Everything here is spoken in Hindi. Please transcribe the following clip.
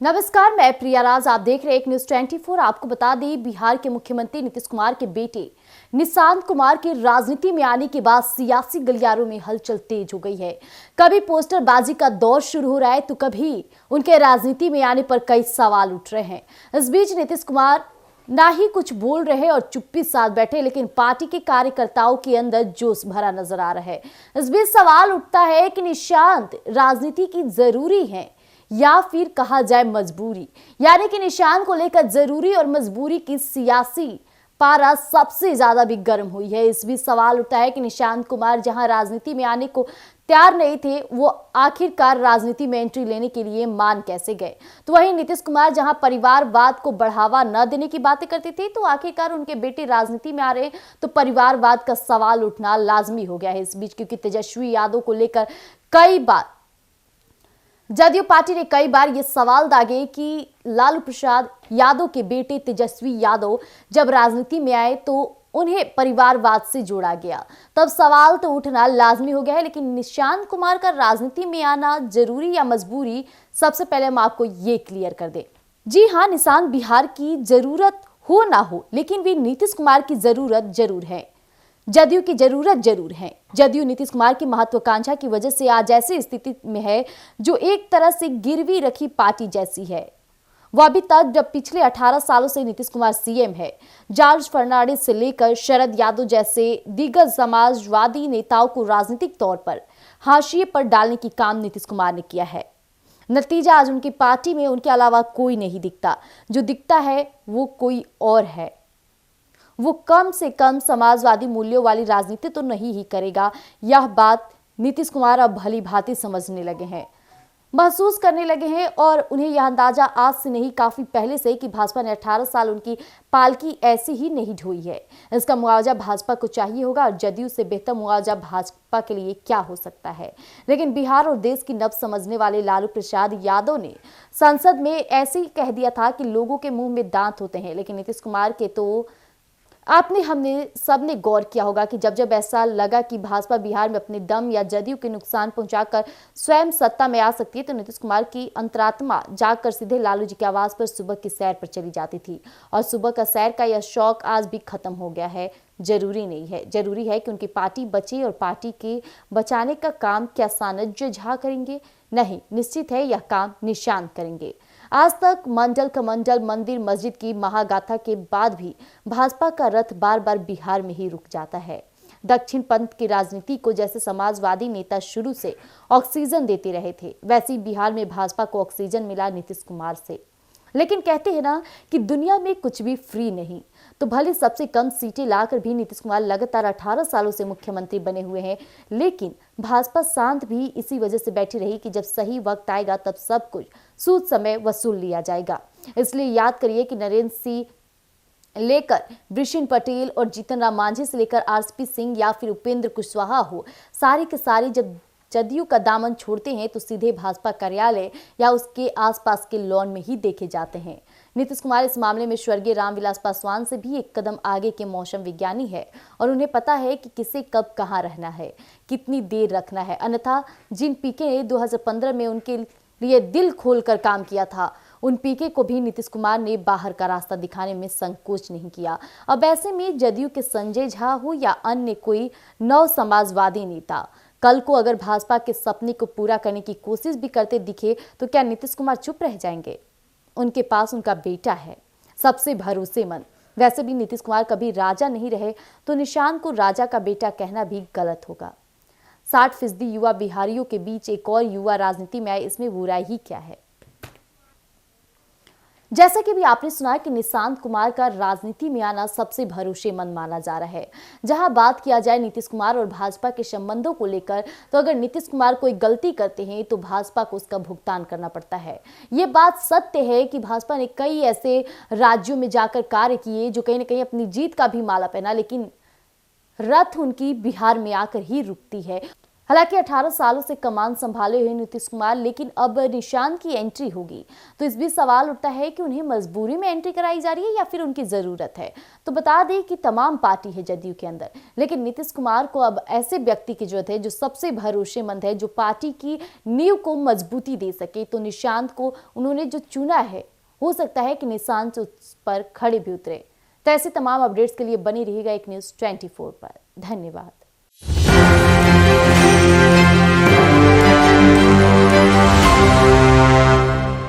नमस्कार, मैं प्रिया राज। आप देख रहे हैं एक न्यूज 24। आपको बता दें, बिहार के मुख्यमंत्री नीतीश कुमार के बेटे निशांत कुमार के राजनीति में आने के बाद सियासी गलियारों में हलचल तेज हो गई है। कभी पोस्टरबाजी का दौर शुरू हो रहा है तो कभी उनके राजनीति में आने पर कई सवाल उठ रहे हैं। इस बीच नीतीश कुमार ना ही कुछ बोल रहे और चुप्पी साध बैठे, लेकिन पार्टी के कार्यकर्ताओं के अंदर जोश भरा नजर आ रहा है। इस बीच सवाल उठता है कि निशांत राजनीति की जरूरी है या फिर कहा जाए मजबूरी, यानी कि निशांत को लेकर जरूरी और मजबूरी की सियासी पारा सबसे ज्यादा भी गर्म हुई है। इस बीच सवाल उठता है कि निशांत कुमार जहां राजनीति में आने को तैयार नहीं थे, वो आखिरकार राजनीति में एंट्री लेने के लिए मान कैसे गए। तो वहीं नीतीश कुमार जहां परिवारवाद को बढ़ावा न देने की बातें करते थे, तो आखिरकार उनके बेटे राजनीति में आ रहे हैं तो परिवारवाद का सवाल उठना लाजमी हो गया है इस बीच, क्योंकि तेजस्वी यादव को लेकर कई बार जदयू पार्टी ने कई बार ये सवाल दागे कि लालू प्रसाद यादव के बेटे तेजस्वी यादव जब राजनीति में आए तो उन्हें परिवारवाद से जोड़ा गया। तब सवाल तो उठना लाजमी हो गया है, लेकिन निशांत कुमार का राजनीति में आना जरूरी या मजबूरी, सबसे पहले हम आपको ये क्लियर कर दें। जी हाँ, निशांत बिहार की जरूरत हो ना हो, लेकिन वे नीतीश कुमार की जरूरत जरूर है, जदयू की जरूरत जरूर है। जदयू नीतीश कुमार की महत्वाकांक्षा की वजह से आज ऐसी स्थिति में है जो एक तरह से गिरवी रखी पार्टी जैसी है। वह अभी तक जब पिछले 18 सालों से नीतीश कुमार सीएम है, जॉर्ज फर्नांडिस से लेकर शरद यादव जैसे दिग्गज समाजवादी नेताओं को राजनीतिक तौर पर हाशिए पर डालने की काम नीतीश कुमार ने किया है। नतीजा आज उनकी पार्टी में उनके अलावा कोई नहीं दिखता। जो दिखता है वो कोई और है। वो कम से कम समाजवादी मूल्यों वाली राजनीति तो नहीं ही करेगा। यह बात नीतीश कुमार अब भली भांति समझने लगे हैं, महसूस करने लगे हैं, और उन्हें यह अंदाजा आज से नहीं, काफी पहले से कि भाजपा ने 18 साल उनकी पालकी ऐसी ही नहीं ढोई है। इसका मुआवजा भाजपा को चाहिए होगा, और जदयू से बेहतर मुआवजा भाजपा के लिए क्या हो सकता है। लेकिन बिहार और देश की नब्ज समझने वाले लालू प्रसाद यादव ने संसद में ऐसे ही कह दिया था कि लोगों के मुंह में दांत होते हैं। लेकिन नीतीश कुमार के तो हमने सबने गौर किया होगा कि जब जब ऐसा लगा कि भाजपा बिहार में अपने दम या जदयू के नुकसान पहुंचाकर स्वयं सत्ता में आ सकती है, तो नीतीश कुमार की अंतरात्मा जागकर सीधे लालू जी के आवास पर सुबह की सैर पर चली जाती थी। और सुबह का सैर का यह शौक आज भी खत्म हो गया है। जरूरी नहीं है, जरूरी है कि उनकी पार्टी बचे, और पार्टी के बचाने का काम क्या सानज्य झा करेंगे? नहीं, निश्चित है यह काम निशांत करेंगे। आज तक मंडल कमंडल मंदिर मस्जिद की महागाथा के बाद भी भाजपा का रथ बार बार बिहार में ही रुक जाता है। दक्षिण पंथ की राजनीति को जैसे समाजवादी नेता शुरू से ऑक्सीजन देते रहे थे, वैसे ही बिहार में भाजपा को ऑक्सीजन मिला नीतीश कुमार से। लेकिन कहते हैं ना कि दुनिया में कुछ भी फ्री नहीं, तो भले सबसे कम सीटें लाकर भी नीतीश कुमार लगातार 18 सालों से मुख्यमंत्री बने हुए हैं, लेकिन भाजपा शांत भी इसी वजह से बैठी रही कि जब सही वक्त आएगा तब सब कुछ सूद समय वसूल लिया जाएगा। इसलिए याद करिए कि नरेंद्र सिंह लेकर वृषिण पटेल और जीतन राम मांझी से लेकर आरसीपी सिंह या फिर उपेंद्र कुशवाहा हो, सारे के सारे जब जदयू का दामन छोड़ते हैं तो सीधे भाजपा कार्यालय या उसके आसपास के लॉन में ही देखे जाते हैं। नीतीश कुमार इस मामले में स्वर्गीय रामविलास पासवान से भी एक कदम आगे के मौसम विज्ञानी है, और उन्हें पता है कि किसे कब कहां रहना है, कितनी देर रखना है। अन्यथा जिन पीके ने 2015 में उनके लिए दिल खोलकर काम किया था, उन पीके को भी नीतीश कुमार ने बाहर का रास्ता दिखाने में संकोच नहीं किया। अब ऐसे में जदयू के संजय झा हो या अन्य कोई नव समाजवादी नेता, कल को अगर भाजपा के सपने को पूरा करने की कोशिश भी करते दिखे तो क्या नीतीश कुमार चुप रह जाएंगे? उनके पास उनका बेटा है, सबसे भरोसेमंद। वैसे भी नीतीश कुमार कभी राजा नहीं रहे, तो निशांत को राजा का बेटा कहना भी गलत होगा। 60% युवा बिहारियों के बीच एक और युवा राजनीति में आए, इसमें बुराई ही क्या है? जैसा कि भी आपने सुना कि निशांत कुमार का राजनीति में आना सबसे भरोसेमंद माना जा रहा है। जहां बात किया जाए नीतीश कुमार और भाजपा के संबंधों को लेकर, तो अगर नीतीश कुमार कोई गलती करते हैं तो भाजपा को उसका भुगतान करना पड़ता है। ये बात सत्य है कि भाजपा ने कई ऐसे राज्यों में जाकर कार्य किए जो कहीं ना कहीं अपनी जीत का भी माला पहना, लेकिन रथ उनकी बिहार में आकर ही रुकती है। हालांकि 18 सालों से कमान संभाले हुए नीतीश कुमार, लेकिन अब निशांत की एंट्री होगी तो इस बीच सवाल उठता है कि उन्हें मजबूरी में एंट्री कराई जा रही है या फिर उनकी जरूरत है। तो बता दें कि तमाम पार्टी है जदयू के अंदर, लेकिन नीतीश कुमार को अब ऐसे व्यक्ति की जरूरत है जो सबसे भरोसेमंद है, जो पार्टी की नींव को मजबूती दे सके। तो निशांत को उन्होंने जो चुना है, हो सकता है कि निशांत उस पर खड़े भी उतरे। तो ऐसे तमाम अपडेट्स के लिए बनी रहिएगा एक न्यूज़ 24 पर। धन्यवाद।